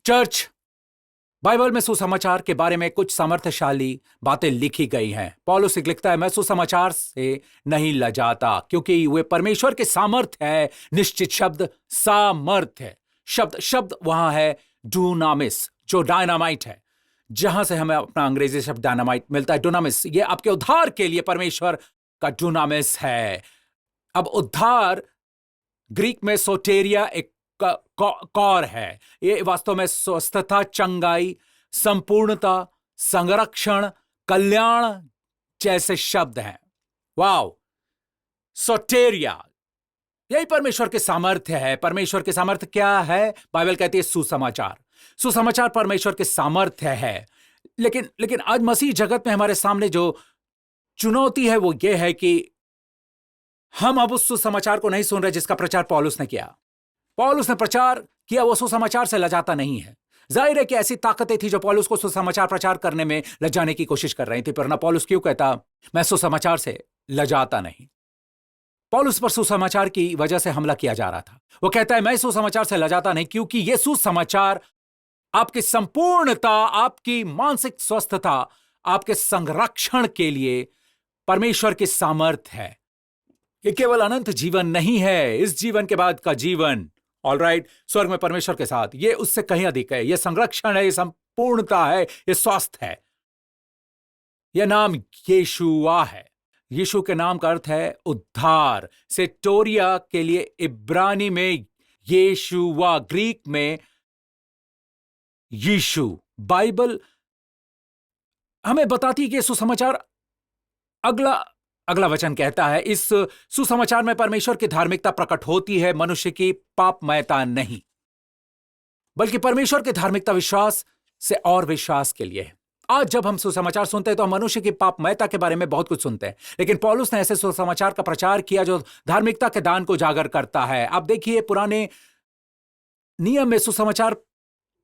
Church, Bible में सुसमाचार के बारे में कुछ सामर्थ्यशाली बातें लिखी गई हैं। पौलुस लिखता है, मैं सुसमाचार से नहीं लजाता क्योंकि वे परमेश्वर के सामर्थ्य है। निश्चित शब्द सामर्थ्य है। शब्द शब्द वहां है डूनामिस, जो डायनामाइट है, जहां से हमें अपना अंग्रेजी शब्द डायनामाइट मिलता है। डूनामिस, ये आपके उद्धार के लिए परमेश्वर का डूनामिस है। अब उद्धार ग्रीक में सोटेरिया एक कौर है। ये वास्तव में स्वस्थता, चंगाई, संपूर्णता, संरक्षण, कल्याण जैसे शब्द हैं। वाओ, सोटेरिया, यही परमेश्वर के सामर्थ्य है। परमेश्वर के सामर्थ्य क्या है? बाइबल कहती है सुसमाचार। सुसमाचार परमेश्वर के सामर्थ्य है। लेकिन आज मसीह जगत में हमारे सामने जो चुनौती है वो ये है कि हम अब उस सुसमाचार को नहीं सुन रहे जिसका प्रचार पौलुस ने किया। पौलुस ने प्रचार किया, वो सुसमाचार से लजाता नहीं है। जाहिर है कि ऐसी ताकतें थी जो पौलुस को सुसमाचार प्रचार करने में लजाने की कोशिश कर रही थी, पर ना पौलुस क्यों कहता मैं सुसमाचार से लजाता नहीं। पौलुस पर सुसमाचार की वजह से हमला किया जा रहा था। वो कहता है मैं सुसमाचार से लजाता नहीं क्योंकि यह सुसमाचार आपकी संपूर्णता, आपकी मानसिक स्वस्थता, आपके संरक्षण के लिए परमेश्वर की सामर्थ्य है। ये केवल अनंत जीवन नहीं है, इस जीवन के बाद का जीवन, ऑलराइट, स्वर्ग में परमेश्वर के साथ, ये उससे कहीं अधिक है। ये संरक्षण है, ये संपूर्णता है, ये स्वास्थ्य है। यह नाम यीशुआ है। यीशु के नाम का अर्थ है उद्धार। सेटोरिया के लिए इब्रानी में यीशुआ, ग्रीक में यीशु। बाइबल हमें बताती है कि सुसमाचार, अगला वचन कहता है, इस सुसमाचार में परमेश्वर की धार्मिकता प्रकट होती है, मनुष्य की पापमयता नहीं, बल्कि परमेश्वर की धार्मिकता विश्वास से और विश्वास के लिए है। आज जब हम सुसमाचार सुनते हैं तो हम मनुष्य की पापमयता के बारे में बहुत कुछ सुनते हैं, लेकिन पौलुस ने ऐसे सुसमाचार का प्रचार किया जो धार्मिकता के दान को जागर करता है। आप देखिए, पुराने नियम में सुसमाचार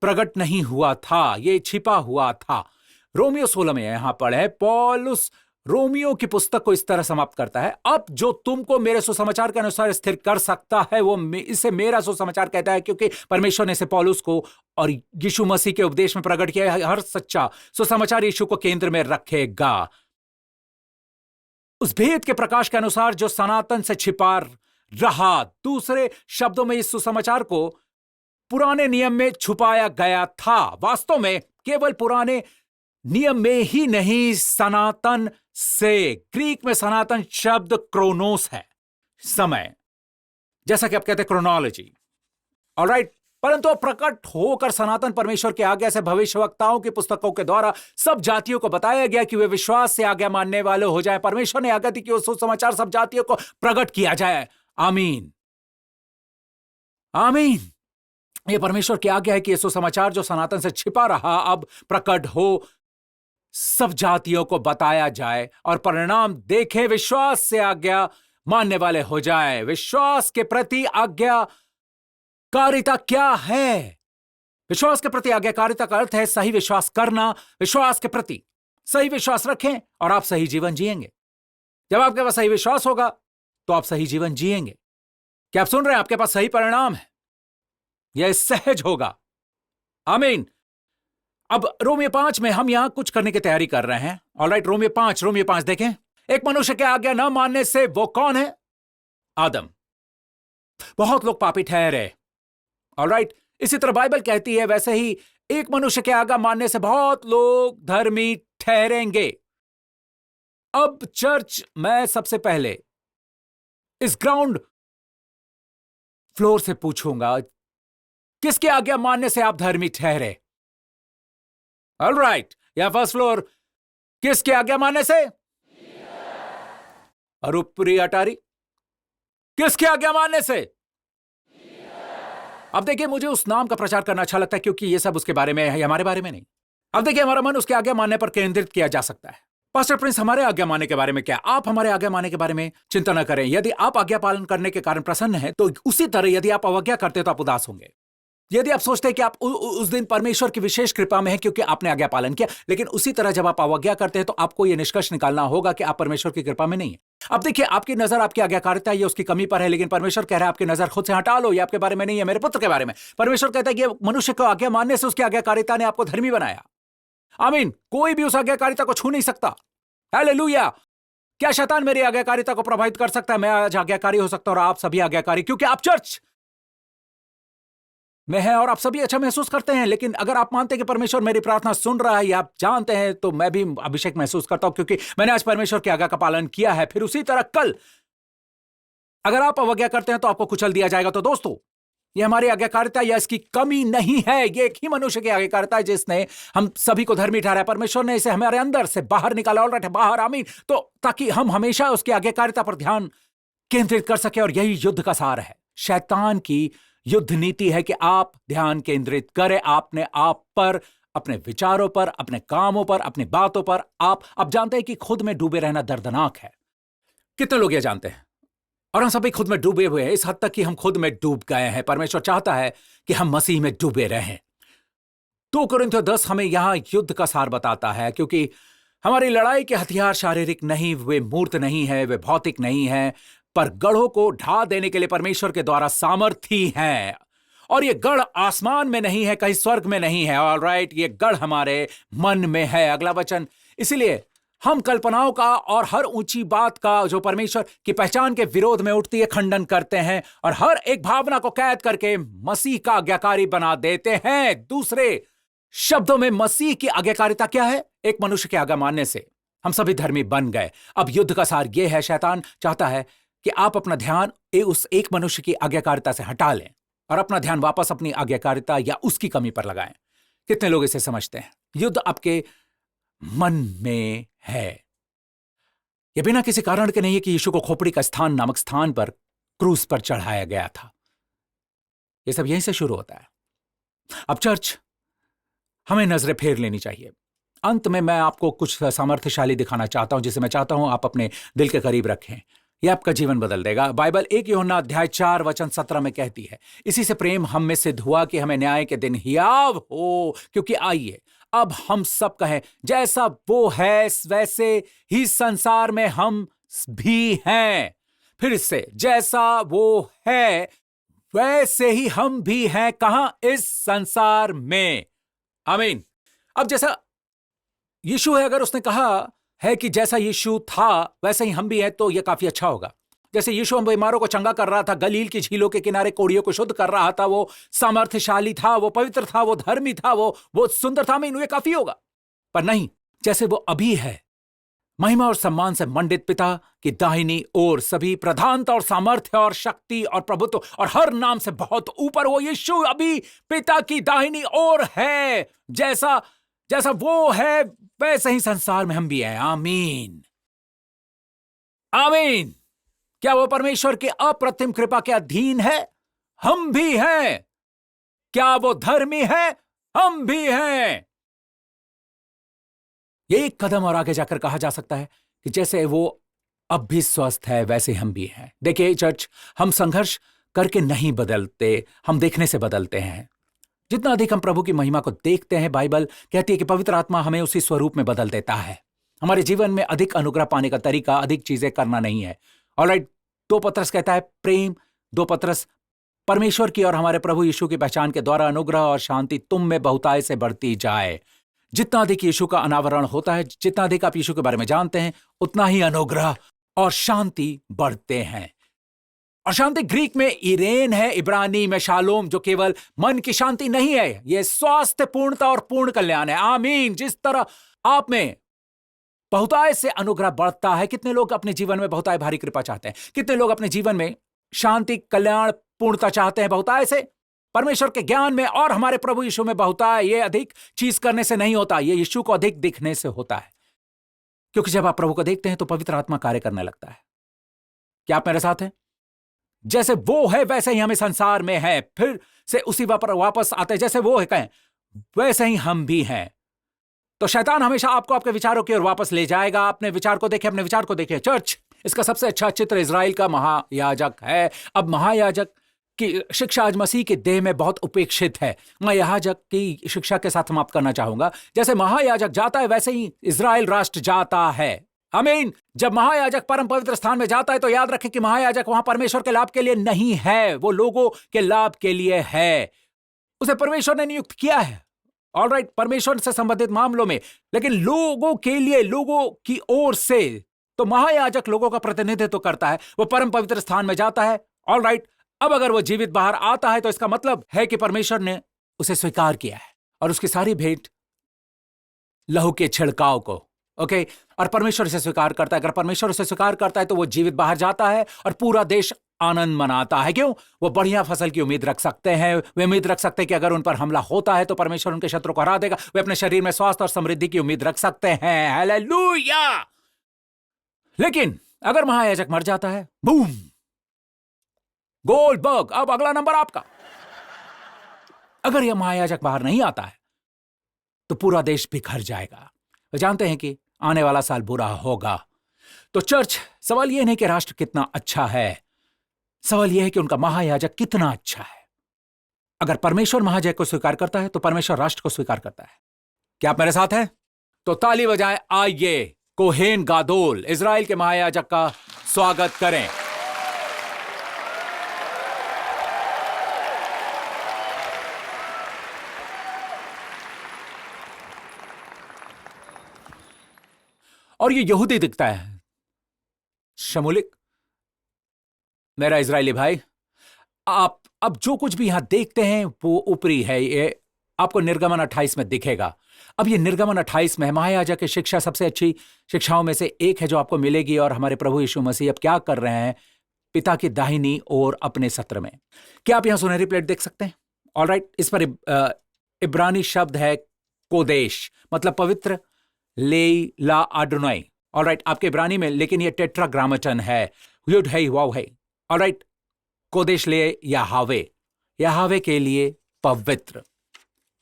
प्रकट नहीं हुआ था, यह छिपा हुआ था। रोमियो 16 में यहां पर है, पौलुस रोमियो की पुस्तक को इस तरह समाप्त करता है, अब जो तुमको मेरे सुसमाचार के अनुसार स्थिर कर सकता है वो इसे मेरा सुसमाचार कहता है, क्योंकि परमेश्वर ने इसे पौलुस को और यीशु मसीह के उपदेश में प्रकट किया है। हर सच्चा सुसमाचार यीशु को केंद्र में रखेगा, उस भेद के प्रकाश के अनुसार जो सनातन से छिपा रहा। दूसरे शब्दों में इस सुसमाचार को पुराने नियम में छुपाया गया था। वास्तव में केवल पुराने नियम में ही नहीं, सनातन से, ग्रीक में सनातन शब्द क्रोनोस है, समय, जैसा कि आप कहते हैं क्रोनोलॉजी, ऑलराइट। परंतु प्रकट होकर सनातन परमेश्वर की आज्ञा से भविष्यवक्ताओं की पुस्तकों के द्वारा सब जातियों को बताया गया कि वे विश्वास से आज्ञा मानने वाले हो जाएं। परमेश्वर ने आज्ञा दी कि उस सुसमाचार सब जातियों को प्रकट किया जाए। आमीन, आमीन। यह परमेश्वर की आज्ञा है कि यह सुसमाचार जो सनातन से छिपा रहा अब प्रकट हो, सब जातियों को बताया जाए और परिणाम देखे, विश्वास से आज्ञा मानने वाले हो जाए। विश्वास के प्रति आज्ञाकारिता क्या है? विश्वास के प्रति आज्ञाकारिता का अर्थ है सही विश्वास करना। विश्वास के प्रति सही विश्वास रखें और आप सही जीवन जिएंगे। जब आपके पास सही विश्वास होगा तो आप सही जीवन जिएंगे। क्या आप सुन रहे हैं? आपके पास सही परिणाम है, यह सहज होगा। आमीन। अब रोमियो 5 में हम यहां कुछ करने की तैयारी कर रहे हैं, ऑलराइट। रोमियो 5 देखें। एक मनुष्य के आज्ञा न मानने से वो कौन है? आदम। बहुत लोग पापी ठहरे, ऑलराइट। इसी तरह बाइबल कहती है वैसे ही एक मनुष्य के आज्ञा मानने से बहुत लोग धर्मी ठहरेंगे। अब चर्च, मैं सबसे पहले इस ग्राउंड फ्लोर से पूछूंगा, किसकी आज्ञा मानने से आप धर्मी ठहरे? ऑलराइट, या फर्स्ट फ्लोर, किसकी आज्ञा मानने से? और ऊपरी अटारी, किसकी आज्ञा मानने से? अब देखिए, मुझे उस नाम का प्रचार करना अच्छा लगता है क्योंकि ये सब उसके बारे में है, हमारे बारे में नहीं। अब देखिए, हमारा मन उसके आज्ञा मानने पर केंद्रित किया जा सकता है। पास्टर प्रिंस, हमारे आज्ञा मानने के बारे में क्या? आप हमारे आज्ञा मानने के बारे में चिंता न करें। यदि आप आज्ञा पालन करने के कारण प्रसन्न हैं तो उसी तरह यदि आप अवज्ञा करते तो आप उदास होंगे। यदि आप सोचते हैं कि आप उस दिन परमेश्वर की विशेष कृपा में हैं क्योंकि आपने आज्ञा पालन किया, लेकिन उसी तरह जब आप अवज्ञा करते हैं तो आपको यह निष्कर्ष निकालना होगा कि आप परमेश्वर की कृपा में नहीं है। अब देखिए, आपकी नजर आपकी आज्ञाकारिता या उसकी कमी पर है, लेकिन परमेश्वर कह रहा है आपकी नजर खुद से हटा लो, ये आपके बारे में नहीं है, मेरे पुत्र के बारे में। परमेश्वर कहता है कि मनुष्य को आज्ञा मानने से उसकी आज्ञाकारिता ने आपको धर्मी बनाया। आमीन। कोई भी उस आज्ञाकारिता को छू नहीं सकता। हालेलुया। क्या शैतान मेरी आज्ञाकारिता को प्रभावित कर सकता है? मैं आज आज्ञाकारी हो सकता हूं और आप सभी आज्ञाकारी, क्योंकि आप चर्च में हैं और आप सभी अच्छा महसूस करते हैं। लेकिन अगर आप मानते हैं कि परमेश्वर मेरी प्रार्थना सुन रहा है या आप जानते हैं, तो मैं भी अभिषेक महसूस करता हूं क्योंकि मैंने आज परमेश्वर की आज्ञा का पालन किया है। फिर उसी तरह कल अगर आप अवज्ञा करते हैं तो आपको कुचल दिया जाएगा। तो दोस्तों, ये हमारी आज्ञाकारिता या इसकी कमी नहीं है, ये एक ही मनुष्य की आज्ञाकारिता है जिसने हम सभी को धर्मी ठहराया। परमेश्वर ने इसे हमारे अंदर से बाहर निकाला, ऑलराइट, बाहर, आमीन। तो ताकि हम हमेशा उसकी आज्ञाकारिता पर ध्यान केंद्रित कर सके, और यही युद्ध का सार है। शैतान की युद्ध नीति है कि आप ध्यान केंद्रित करें अपने आप पर, अपने विचारों पर, अपने कामों पर, अपनी बातों पर। आप जानते हैं कि खुद में डूबे रहना दर्दनाक है। कितने लोग ये जानते हैं? और हम सभी खुद में डूबे हुए हैं, इस हद तक कि हम खुद में डूब गए हैं। परमेश्वर चाहता है कि हम मसीह में डूबे रहें। 2 कुरिन्थियों 10 हमें यहां युद्ध का सार बताता है, क्योंकि हमारी लड़ाई के हथियार शारीरिक नहीं, वे मूर्त नहीं है, वे भौतिक नहीं है, पर गढ़ों को ढा देने के लिए परमेश्वर के द्वारा सामर्थी हैं। और ये गढ़ आसमान में नहीं है, कहीं स्वर्ग में नहीं है, ऑलराइट, ये गढ़ हमारे मन में है। अगला वचन, इसलिए हम कल्पनाओं का और हर ऊंची बात का जो परमेश्वर की पहचान के विरोध में उठती है खंडन करते हैं, और हर एक भावना को कैद करके मसीह का आज्ञाकारी बना देते हैं। दूसरे शब्दों में, मसीह की आज्ञाकारिता क्या है? एक मनुष्य की आज्ञा मानने से हम सभी धर्मी बन गए। अब युद्ध का सार यह है, शैतान चाहता है कि आप अपना ध्यान उस एक मनुष्य की आज्ञाकारिता से हटा लें और अपना ध्यान वापस अपनी आज्ञाकारिता या उसकी कमी पर लगाएं। कितने लोग इसे समझते हैं? युद्ध आपके मन में है। यह बिना किसी कारण के नहीं है कि यीशु को खोपड़ी का स्थान नामक स्थान पर क्रूस पर चढ़ाया गया था। यह सब यहीं से शुरू होता है। अब चर्च, हमें नजरें फेर लेनी चाहिए। अंत में मैं आपको कुछ सामर्थ्यशाली दिखाना चाहता हूं, जिसे मैं चाहता हूं आप अपने दिल के करीब रखें। यह आपका जीवन बदल देगा। बाइबल 1 यूहन्ना अध्याय 4 वचन 17 में कहती है, इसी से प्रेम हम में सिद्ध हुआ कि हमें न्याय के दिन हियाव हो। क्योंकि आइए अब हम सब कहें, जैसा वो है वैसे ही संसार में हम भी हैं। फिर से, जैसा वो है वैसे ही हम भी हैं। कहां? इस संसार में। आमीन। अब जैसा यीशु है, अगर उसने कहा है कि जैसा यीशु था वैसे ही हम भी हैं, तो यह काफी अच्छा होगा। जैसे यीशु हम बीमारों को चंगा कर रहा था, गलील की झीलों के किनारे कोड़ियों को शुद्ध कर रहा था, वो सामर्थ्यशाली था, वो पवित्र था, वो धर्मी था, वो सुंदर था, मैं ये काफी होगा। पर नहीं, जैसे वो अभी है, महिमा और सम्मान से मंडित पिता की दाहिनी ओर, सभी प्रधानता और सामर्थ्य और शक्ति और प्रभुत्व और हर नाम से बहुत ऊपर, वो यीशु अभी पिता की दाहिनी ओर है। जैसा जैसा वो है वैसे ही संसार में हम भी हैं। आमीन, आमीन। क्या वो परमेश्वर की अप्रतिम कृपा के अधीन है? हम भी हैं। क्या वो धर्मी है? हम भी हैं। ये एक कदम और आगे जाकर कहा जा सकता है कि जैसे वो अब भी स्वस्थ है वैसे हम भी हैं। देखिए चर्च, हम संघर्ष करके नहीं बदलते, हम देखने से बदलते हैं। जितना अधिक हम प्रभु की महिमा को देखते हैं, बाइबल कहती है कि पवित्र आत्मा हमें उसी स्वरूप में बदल देता है। हमारे जीवन में अधिक अनुग्रह पाने का तरीका अधिक चीजें करना नहीं है। ऑलराइट, 2 पत्रस कहता है प्रेम, 2 पत्रस, परमेश्वर की और हमारे प्रभु यीशु की पहचान के द्वारा अनुग्रह और शांति तुम में बहुतायत से बढ़ती जाए। जितना अधिक यीशु का अनावरण होता है, जितना अधिक आप यीशु के बारे में जानते हैं, उतना ही अनुग्रह और शांति बढ़ते हैं। और शांति ग्रीक में इरेन है, इब्रानी में शालोम, जो केवल मन की शांति नहीं है, यह स्वास्थ्य, पूर्णता और पूर्ण कल्याण है। आमीन। जिस तरह आप में बहुतायत से अनुग्रह बढ़ता है, कितने लोग अपने जीवन में बहुतायत भारी कृपा चाहते हैं? कितने लोग अपने जीवन में शांति, कल्याण, पूर्णता चाहते हैं बहुतायत से? परमेश्वर के ज्ञान में और हमारे प्रभु यीशु में बहुतायत, ये अधिक चीज करने से नहीं होता, ये यीशु को अधिक दिखने से होता है। क्योंकि जब आप प्रभु को देखते हैं तो पवित्र आत्मा कार्य करने लगता है। क्या आप मेरे साथ हैं? जैसे वो है वैसे ही हमें संसार में है। फिर से उसी पर वापस आते हैं, जैसे वो है कहें वैसे ही हम भी हैं। तो शैतान हमेशा आपको आपके विचारों की ओर वापस ले जाएगा। अपने विचार को देखें, अपने विचार को देखें। चर्च, इसका सबसे अच्छा चित्र इजराइल का महायाजक है। अब महायाजक कि शिक्षा आज मसीह के देह में बहुत उपेक्षित है। मैं याजक की शिक्षा के साथ समाप्त करना चाहूंगा। जैसे महायाजक जाता है वैसे ही इजराइल राष्ट्र जाता है। आमीन। जब महायाजक परम पवित्र स्थान में जाता है तो याद रखें कि महायाजक वहां परमेश्वर के लाभ के लिए नहीं है, वो लोगों के लाभ के लिए है। उसे परमेश्वर ने नियुक्त किया है, ऑलराइट, परमेश्वर से संबंधित मामलों में, लेकिन लोगों के लिए, लोगों की ओर से। तो महायाजक लोगों का प्रतिनिधित्व करता है, वो परम पवित्र स्थान में जाता है, ऑलराइट। अब अगर वो जीवित बाहर आता है तो इसका मतलब है कि परमेश्वर ने उसे स्वीकार किया है और उसकी सारी भेंट लहू के छिड़काव को, ओके, और परमेश्वर इसे स्वीकार करता है। अगर परमेश्वर उसे स्वीकार करता है तो वो जीवित बाहर जाता है और पूरा देश आनंद मनाता है। क्यों? वो बढ़िया फसल की उम्मीद रख सकते हैं। वे उम्मीद रख सकते हैं कि अगर उन पर हमला होता है तो परमेश्वर उनके शत्रु को हरा देगा। वे अपने शरीर में स्वास्थ्य और समृद्धि की उम्मीद रख सकते हैं। हालेलुया। लेकिन अगर महायाजक मर जाता है, बूम, गोल्डबर्ग, अब अगला नंबर आपका। अगर यह महायाजक बाहर नहीं आता है तो पूरा देश बिखर जाएगा। वे जानते हैं कि आने वाला साल बुरा होगा। तो चर्च, सवाल यह नहीं कि राष्ट्र कितना अच्छा है, सवाल यह है कि उनका महायाजक कितना अच्छा है। अगर परमेश्वर महायाजक को स्वीकार करता है तो परमेश्वर राष्ट्र को स्वीकार करता है। क्या आप मेरे साथ हैं? तो ताली बजाएं। आइए कोहेन गादोल, इजराइल के महायाजक का स्वागत करें। और ये यहूदी दिखता है। शमूलिक, मेरा इजरायली भाई, आप अब जो कुछ भी यहां देखते हैं वो ऊपरी है। ये आपको निर्गमन 28 में दिखेगा। अब ये निर्गमन 28 में महायाजक की शिक्षा सबसे अच्छी शिक्षाओं में से एक है जो आपको मिलेगी। और हमारे प्रभु यीशु मसीह अब क्या कर रहे हैं? पिता की दाहिनी ओर अपने सत्र में। क्या आप यहां सुनहरी प्लेट देख सकते हैं? ऑलराइट, इस पर इब्रानी शब्द है कोदेश, मतलब पवित्र, ले ला अडोनाई। ऑलराइट, आपके इब्रानी में, लेकिन ये टेट्राग्रामेटन है, युड है, वाव है। ऑलराइट, कोदेश ले याहावे, याहावे के लिए पवित्र।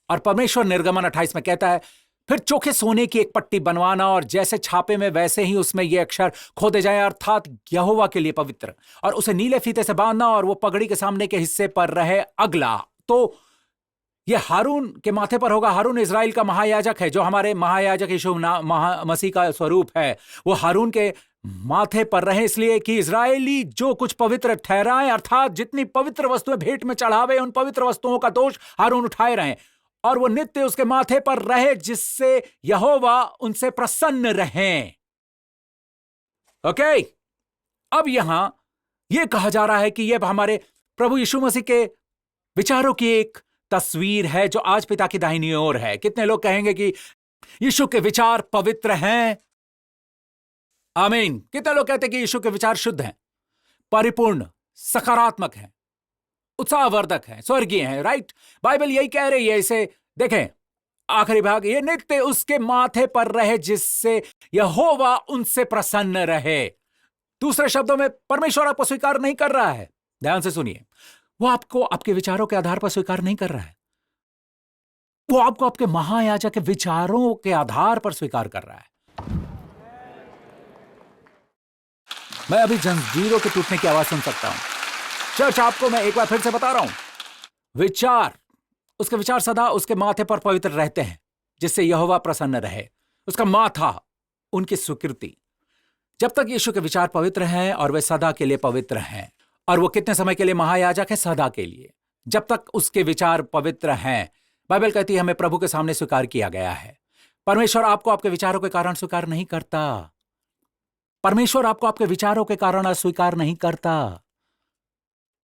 और परमेश्वर निर्गमन 28 में कहता है, फिर चोखे सोने की एक पट्टी बनवाना और जैसे छापे में वैसे ही उसमें ये अक्षर खोदे जाएं, अर्थात यहोवा के लिए पवित्र, और उसे नीले फीते से बांधना और वो पगड़ी के सामने के हिस्से पर रहे। अगला तो ये हारून के माथे पर होगा। हारून इजराइल का महायाजक है, जो हमारे महायाजक यीशु मसीह का स्वरूप है। वो हारून के माथे पर रहे इसलिए कि इजरायली जो कुछ पवित्र ठहराएं, अर्थात जितनी पवित्र वस्तुएं भेंट में चढ़ावे, उन पवित्र वस्तुओं का दोष हारून उठाए रहे और वो नित्य उसके माथे पर रहे, जिससे यहोवा उनसे प्रसन्न रहे। ओके, अब यहां यह कहा जा रहा है कि यह हमारे प्रभु यीशु मसीह के विचारों की एक तस्वीर है जो आज पिता की दाहिनी ओर है। कितने लोग कहेंगे कि यीशु के विचार पवित्र हैं? आमीन। कितने लोग कहते हैं कि यीशु के विचार शुद्ध हैं, परिपूर्ण, सकारात्मक हैं, उत्साहवर्धक हैं, स्वर्गीय हैं? राइट, बाइबल यही कह रही है। इसे देखें, आखिरी भाग, ये नित्य उसके माथे पर रहे, जिससे यहोवा उनसे प्रसन्न रहे। दूसरे शब्दों में, परमेश्वर आपको स्वीकार नहीं कर रहा है। ध्यान से सुनिए, वो आपको आपके विचारों के आधार पर स्वीकार नहीं कर रहा है, वो आपको आपके महायाजक के विचारों के आधार पर स्वीकार कर रहा है। मैं अभी जंजीरों के टूटने की आवाज सुन सकता हूं। चर्च, आपको मैं एक बार फिर से बता रहा हूं, विचार, उसके विचार सदा उसके माथे पर पवित्र रहते हैं, जिससे यहोवा प्रसन्न रहे। उसका माथा, उनकी स्वीकृति। जब तक यीशु के विचार पवित्र हैं, और वे सदा के लिए पवित्र हैं, और वो कितने समय के लिए महायाजक है? सदा के लिए। जब तक उसके विचार पवित्र हैं, बाइबल कहती है, हमें प्रभु के सामने स्वीकार किया गया है। परमेश्वर आपको आपके विचारों के कारण स्वीकार नहीं करता। परमेश्वर आपको आपके विचारों के कारण अस्वीकार नहीं करता।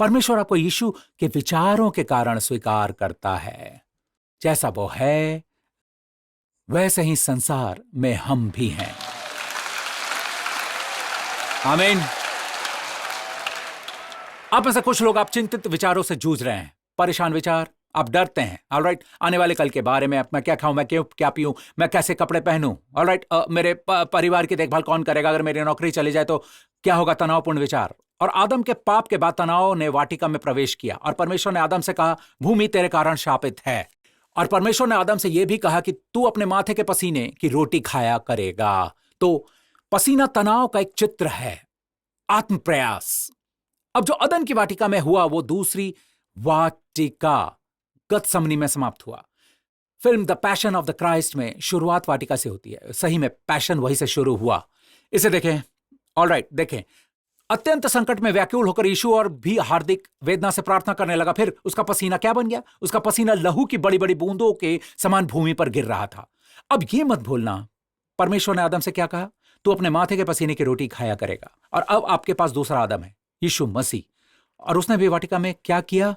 परमेश्वर आपको यीशु के विचारों के कारण स्वीकार करता है। जैसा वो है वैसे ही संसार में हम भी हैं। आमीन। आप में से कुछ लोग, आप चिंतित विचारों से जूझ रहे हैं, परेशान विचार, आप डरते हैं। ऑलराइट, आने वाले कल के बारे में, मैं क्या खाऊं, मैं क्या पीऊं, मैं कैसे कपड़े पहनूं, ऑलराइट, मेरे परिवार की देखभाल कौन करेगा, अगर मेरी नौकरी चली जाए तो क्या होगा, तनावपूर्ण विचार। और आदम के पाप के बाद तनाव ने वाटिका में प्रवेश किया, और परमेश्वर ने आदम से कहा, भूमि तेरे कारण शापित है। और परमेश्वर ने आदम से यह भी कहा कि तू अपने माथे के पसीने की रोटी खाया करेगा। तो पसीना तनाव का एक चित्र है, आत्म प्रयास। अब जो अदन की वाटिका में हुआ वो दूसरी वाटिका गतसमनी में समाप्त हुआ। Film the passion of the Christ में शुरुआत वाटिका से होती है। सही में पैशन वहीं से शुरू हुआ। इसे देखें। ऑलराइट, देखें। अत्यंत संकट में व्याकुल होकर यीशु और भी हार्दिक वेदना से प्रार्थना करने लगा। फिर उसका पसीना क्या बन गया? उसका पसीना लहू की बड़ी बड़ी बूंदों के समान भूमि पर गिर रहा था। अब यह मत भूलना, परमेश्वर ने आदम से क्या कहा? तू अपने माथे के पसीने की रोटी खाया करेगा। और अब आपके पास दूसरा आदम है, यीशु मसीह, और उसने भी वाटिका में क्या किया?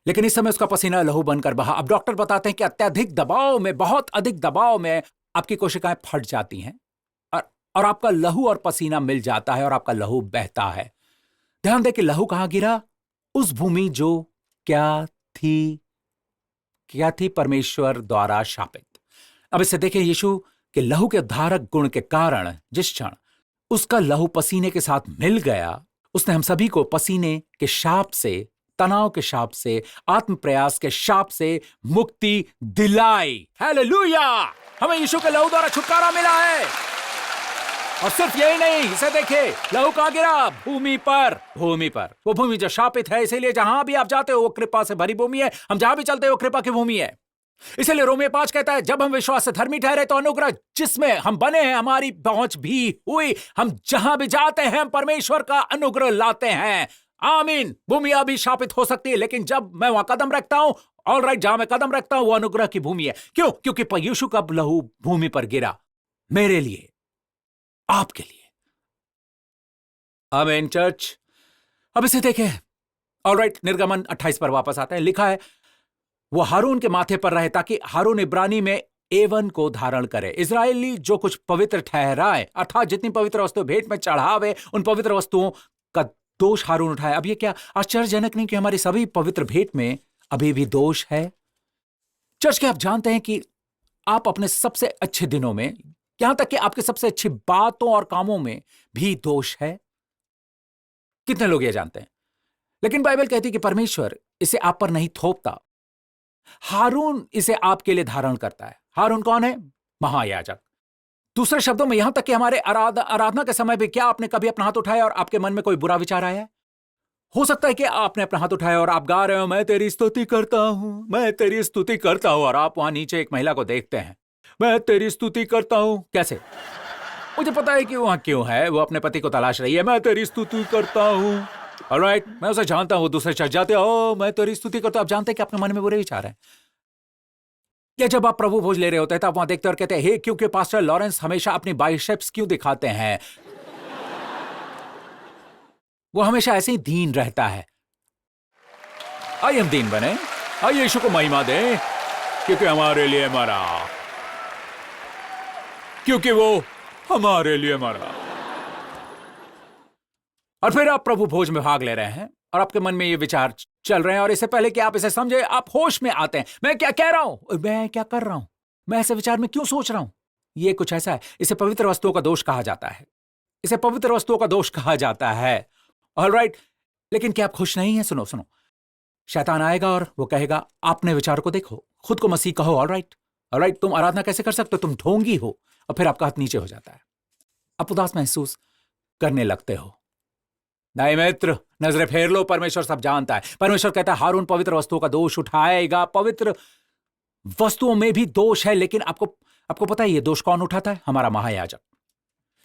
लेकिन इस समय उसका पसीना लहू बनकर बहा। अब डॉक्टर बताते हैं कि अत्यधिक दबाव में, बहुत अधिक दबाव में आपकी कोशिकाएं फट जाती हैं और आपका लहू और पसीना मिल जाता है और आपका लहू बहता है। ध्यान दें कि लहू कहां गिरा? उस भूमि जो क्या थी? क्या थी? परमेश्वर द्वारा शापित। अब इसे देखें, यीशु के लहू के उद्धारक गुण के कारण जिस क्षण उसका लहू पसीने के साथ मिल गया, उसने हम सभी को पसीने के शाप से, तनाव के शाप से, आत्म प्रयास के शाप से मुक्ति दिलाई। हालेलुया! हमें यीशु के लहू द्वारा छुटकारा मिला है। और सिर्फ यही नहीं, इसे देखिए, लहू कहां गिरा? भूमि पर। भूमि पर, वो भूमि जो शापित है। इसीलिए जहां भी आप जाते हो वो कृपा से भरी भूमि है। हम जहां भी चलते हो कृपा की भूमि है। इसलिए रोमियो 5 कहता है, जब हम विश्वास से धर्मी ठहरे तो अनुग्रह जिसमें हम बने हैं हमारी पहुंच भी हुई। हम जहां भी जाते हैं हम परमेश्वर का अनुग्रह लाते हैं। आमीन। भूमि अभी शापित हो सकती है, लेकिन जब मैं वहां कदम रखता हूं, ऑलराइट, जहां मैं कदम रखता हूं वो अनुग्रह की भूमि है। क्यों? क्योंकि यीशु का लहू भूमि पर गिरा, मेरे लिए, आपके लिए। आमीन चर्च। अब इसे देखें। ऑलराइट, निर्गमन 28 पर वापस आते हैं। लिखा है, वो हारून के माथे पर रहे ताकि हारून इब्रानी में एवन को धारण करे। इजरायली जो कुछ पवित्र ठहराए, अर्थात जितनी पवित्र वस्तु भेंट में चढ़ावे, उन पवित्र वस्तुओं का दोष हारून उठाए। अब ये क्या आश्चर्यजनक नहीं कि हमारी सभी पवित्र भेंट में अभी भी दोष है? चर्च के आप जानते हैं कि आप अपने सबसे अच्छे दिनों में, यहां तक कि आपके सबसे अच्छी बातों और कामों में भी दोष है। कितने लोग ये जानते हैं? लेकिन बाइबल कहती है कि परमेश्वर इसे आप पर नहीं थोपता, हारून इसे आपके लिए धारण करता है। हारून कौन है? महायाजक। दूसरे शब्दों में, यहां तक कि हमारे आराधना के समय भी, क्या आपने कभी अपना हाथ उठाया और आपके मन में कोई बुरा विचार आया है? हो सकता है कि आपने अपना हाथ उठाया और आप गा रहे हो, मैं तेरी स्तुति करता हूं, मैं तेरी स्तुति करता हूं, और आप वहां नीचे एक महिला को देखते हैं, मैं तेरी स्तुति करता हूं। कैसे? मुझे पता है कि वहां क्यों है, वो अपने पति को तलाश रही है। मैं तेरी स्तुति करता हूं। ऑलराइट, मैं उसे जानता हूं। दूसरे चर्च जाते हो, मैं तेरी स्तुति करता हूं। आप जानते हैं कि आपके मन में बुरे विचार हैं। या जब आप प्रभु भोज ले रहे होते हैं तो आप वहां देखते और कहते हैं, हे, क्योंकि पास्टर लॉरेंस हमेशा अपनी बाइसेप्स क्यों दिखाते हैं? वो हमेशा ऐसे ही दीन रहता है। आइए हम दीन बने, आइए यीशु को महिमा दें, क्योंकि हमारे लिए मरा, क्योंकि वो हमारे लिए मरा। और फिर आप प्रभु भोज में भाग ले रहे हैं और आपके मन में ये विचार चल रहे हैं, और इससे पहले कि आप इसे समझे, आप होश में आते हैं। मैं क्या कह रहा हूं? मैं क्या कर रहा हूं? मैं ऐसे विचार में क्यों सोच रहा हूं? ये कुछ ऐसा है। इसे पवित्र वस्तुओं का दोष कहा जाता है। इसे पवित्र वस्तुओं का दोष कहा जाता है। ऑलराइट, लेकिन क्या आप खुश नहीं हैं? सुनो सुनो, शैतान आएगा और वो कहेगा, आपने विचार को देखो, खुद को मसीह कहो। ऑलराइट, ऑलराइट, तुम आराधना कैसे कर सकते हो? तुम ढोंगी हो। और फिर आपका हाथ नीचे हो जाता है, आप उदास महसूस करने लगते हो। नहीं मित्र, नजरें फेर लो, परमेश्वर सब जानता है। परमेश्वर कहता है, हारून पवित्र वस्तुओं का दोष उठाएगा। पवित्र वस्तुओं में भी दोष है, लेकिन आपको पता है ये दोष कौन उठाता है? हमारा महायाजक।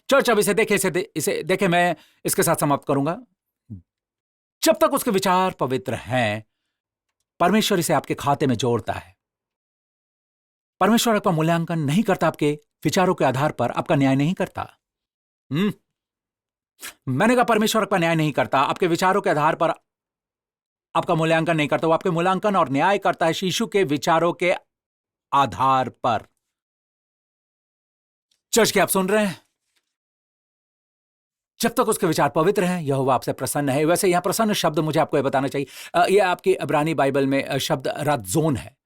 चर्च, अब इसे देखे, इसे देखे, मैं इसके साथ समाप्त करूंगा। जब तक उसके विचार पवित्र हैं, परमेश्वर इसे आपके खाते में जोड़ता है। परमेश्वर आपका मूल्यांकन नहीं करता, आपके विचारों के आधार पर आपका न्याय नहीं करता। मैंने कहा, परमेश्वर आपका न्याय नहीं करता, आपके विचारों के आधार पर आपका मूल्यांकन नहीं करता। वो आपके मूल्यांकन और न्याय करता है यीशु के विचारों के आधार पर। चर्च के आप सुन रहे हैं? जब तक उसके विचार पवित्र हैं, यहोवा आपसे प्रसन्न है। वैसे यहां प्रसन्न शब्द मुझे आपको यह बताना चाहिए, यह आपकी इब्रानी बाइबल में शब्द राज़ोन है।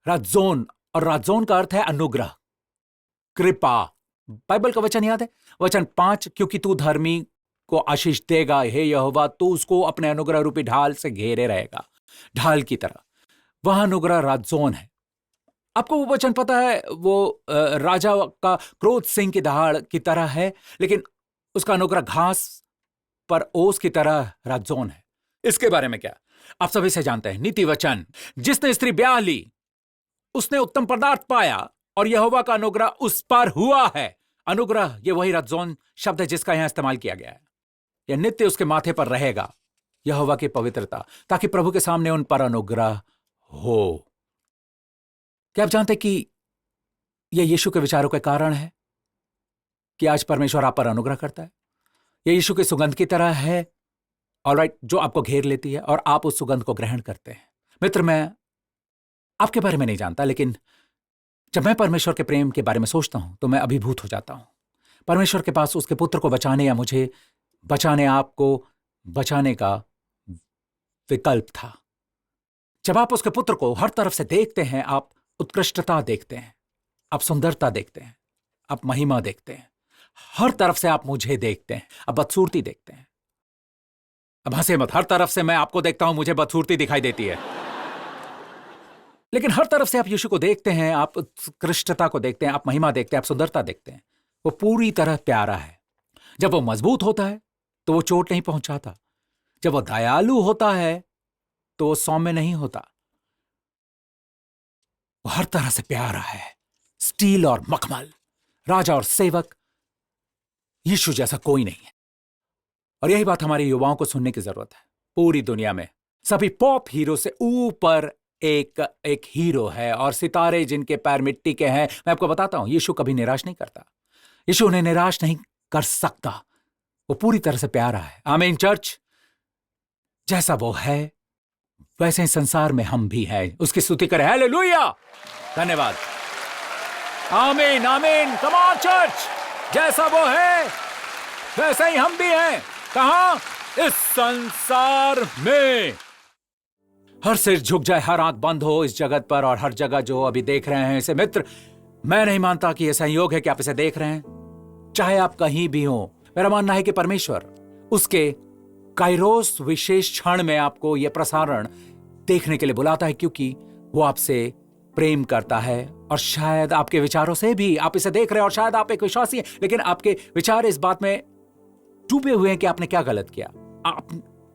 राज़ोन, और राज़ोन का अर्थ है अनुग्रह, कृपा। बाइबल का वचन याद है? वचन 5, क्योंकि तू धर्मी को आशीष देगा, हे यहोवा, तू उसको अपने अनुग्रह रूपी ढाल से घेरे रहेगा, ढाल की तरह। वह अनुग्रह राज़ोन है। आपको वो वचन पता है, वो राजा का क्रोध सिंह की दहाड़ की तरह है, लेकिन उसका अनुग्रह घास पर ओस की तरह रजोन है। इसके बारे में क्या? आप सभी से जानते हैं, नीति वचन, जिसने स्त्री ब्याह ली उसने उत्तम पदार्थ पाया और यहोवा का अनुग्रह उस पर हुआ है। अनुग्रह, ये वही रजोन शब्द है जिसका यहां इस्तेमाल किया गया है। यह नित्य उसके माथे पर रहेगा, यहोवा की पवित्रता, ताकि प्रभु के सामने उन पर अनुग्रह हो। क्या आप जानते कि यह यीशु के विचारों के कारण है कि आज परमेश्वर आप पर अनुग्रह करता है? यह यीशु की सुगंध की तरह है, ऑलराइट, जो आपको घेर लेती है और आप उस सुगंध को ग्रहण करते हैं। मित्र, मैं आपके बारे में नहीं जानता, लेकिन जब मैं परमेश्वर के प्रेम के बारे में सोचता हूं तो मैं अभिभूत हो जाता हूं। परमेश्वर के पास उसके पुत्र को बचाने या मुझे बचाने, आपको बचाने का विकल्प था। जब आप उसके पुत्र को हर तरफ से देखते हैं, आप उत्कृष्टता देखते हैं, आप सुंदरता देखते हैं, आप महिमा देखते हैं। हर तरफ से आप मुझे देखते हैं, आप बदसूरती देखते हैं। अब हंसे मत, हर तरफ से मैं आपको देखता हूं, मुझे बदसूरती दिखाई देती है। लेकिन हर तरफ से आप यीशु को देखते हैं, आप उत्कृष्टता को देखते हैं, आप महिमा देखते हैं, आप सुंदरता देखते हैं। वो पूरी तरह प्यारा है। जब वो मजबूत होता है तो वो चोट नहीं पहुंचाता। जब वो दयालु होता है तो वो सौम्य नहीं होता। वो हर तरह से प्यारा है। स्टील और मखमल, राजा और सेवक, यीशु जैसा कोई नहीं है। और यही बात हमारे युवाओं को सुनने की जरूरत है। पूरी दुनिया में सभी पॉप हीरो से ऊपर एक हीरो है, और सितारे जिनके पैर मिट्टी के हैं। मैं आपको बताता हूं, यीशु कभी निराश नहीं करता। यीशु उन्हें निराश नहीं कर सकता। वो पूरी तरह से प्यारा है। आमीन चर्च। जैसा वो है वैसे ही संसार में हम भी हैं। उसकी स्तुति करें। हालेलुया, धन्यवाद। आमीन आमीन। Come on church. जैसा वो है वैसे ही हम भी हैं। कहां? इस संसार में। हर सिर झुक जाए, हर आंख बंद हो इस जगत पर और हर जगह जो अभी देख रहे हैं इसे। मित्र, मैं नहीं मानता कि यह संयोग है कि आप इसे देख रहे हैं, चाहे आप कहीं भी हो। मेरा मानना है कि परमेश्वर उसके काइरोस विशेष क्षण में आपको यह प्रसारण देखने के लिए बुलाता है, क्योंकि वो आपसे प्रेम करता है। और शायद आपके विचारों से भी आप इसे देख रहे हैं, और शायद आप एक विश्वासी हैं, लेकिन आपके विचार इस बात में डूबे हुए हैं कि आपने क्या गलत किया,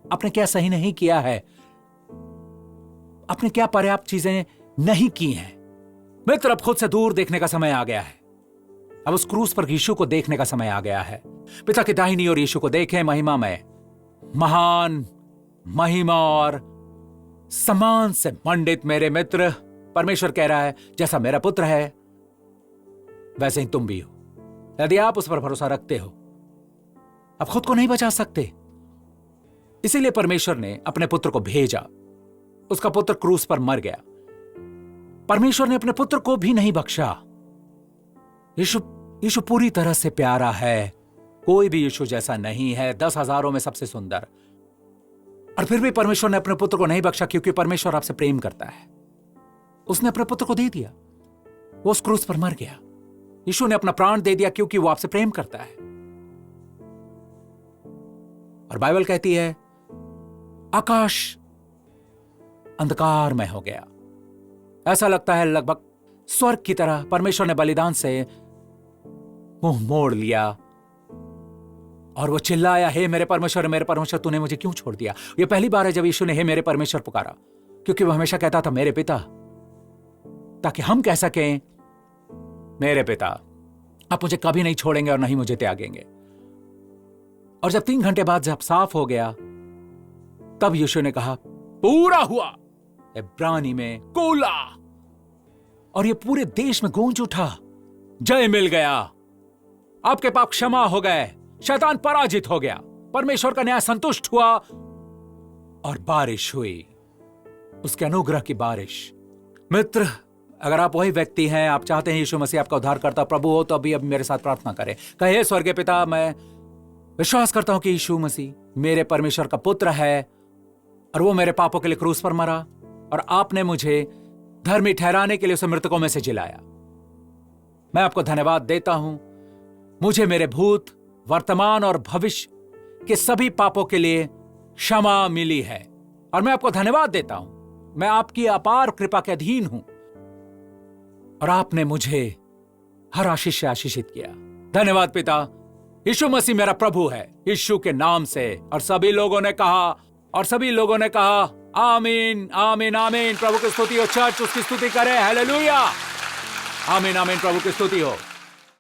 आपने क्या सही नहीं किया है, आपने क्या पर्याप्त चीजें नहीं की हैं। मित्र, अब खुद से दूर देखने का समय आ गया है। अब उस क्रूस पर यीशु को देखने का समय आ गया है। पिता की दाहिनी ओर यीशु को देखें, महिमा में, महान महिमा और सम्मान से मंडित। मेरे मित्र, परमेश्वर कह रहा है, जैसा मेरा पुत्र है वैसे ही तुम भी हो। यदि आप उस पर भरोसा रखते हो, आप खुद को नहीं बचा सकते। इसीलिए परमेश्वर ने अपने पुत्र को भेजा। उसका पुत्र क्रूस पर मर गया। परमेश्वर ने अपने पुत्र को भी नहीं बख्शा। यीशु पूरी तरह से प्यारा है। कोई भी यीशु जैसा नहीं है। 10,000 में सबसे सुंदर। और फिर भी परमेश्वर ने अपने पुत्र को नहीं बख्शा, क्योंकि परमेश्वर आपसे प्रेम करता है। उसने अपने पुत्र को दे दिया। वो उस क्रूस पर मर गया। यीशु ने अपना प्राण दे दिया, क्योंकि वो आपसे प्रेम करता है। और बाइबल कहती है, आकाश अंधकारमय हो गया। ऐसा लगता है लगभग स्वर्ग की तरह परमेश्वर ने बलिदान से मुंह मोड़ लिया और वो चिल्लाया, हे मेरे परमेश्वर, तूने मुझे क्यों छोड़ दिया। यह पहली बार है जब यीशु ने हे मेरे परमेश्वर पुकारा, क्योंकि वो हमेशा कहता था मेरे पिता, ताकि हम कह सकें मेरे पिता, आप मुझे कभी नहीं छोड़ेंगे और नहीं मुझे त्यागेंगे। और जब 3 घंटे बाद जब साफ हो गया, तब यीशु ने कहा पूरा हुआ, इब्रानी में कोला। और ये पूरे देश में गूंज उठा, जय मिल गया, आपके पाप क्षमा हो गए, शैतान पराजित हो गया, परमेश्वर का न्याय संतुष्ट हुआ और बारिश हुई, उसके अनुग्रह की बारिश। मित्र, अगर आप वही व्यक्ति हैं, आप चाहते हैं यीशु मसीह आपका उद्धारकर्ता प्रभु हो, तो अभी मेरे साथ प्रार्थना करें। कहे, स्वर्गीय पिता, मैं विश्वास करता हूं कि यीशु मसीह मेरे परमेश्वर का पुत्र है और वो मेरे पापों के लिए क्रूस पर मरा और आपने मुझे धर्मी ठहराने के लिए उसे मृतकों में से जिलाया। मैं आपको धन्यवाद देता हूं। मुझे मेरे भूत, वर्तमान और भविष्य के सभी पापों के लिए क्षमा मिली है और मैं आपको धन्यवाद देता हूं। मैं आपकी अपार कृपा के अधीन हूं और आपने मुझे हर आशीष से आशीषित किया। धन्यवाद पिता, यीशु मसीह मेरा प्रभु है, यीशु के नाम से। और सभी लोगों ने कहा आमीन आमीन आमीन। प्रभु की स्तुति हो, चर्च उसकी स्तुति करे। हालेलुया, आमीन आमीन। प्रभु की स्तुति हो।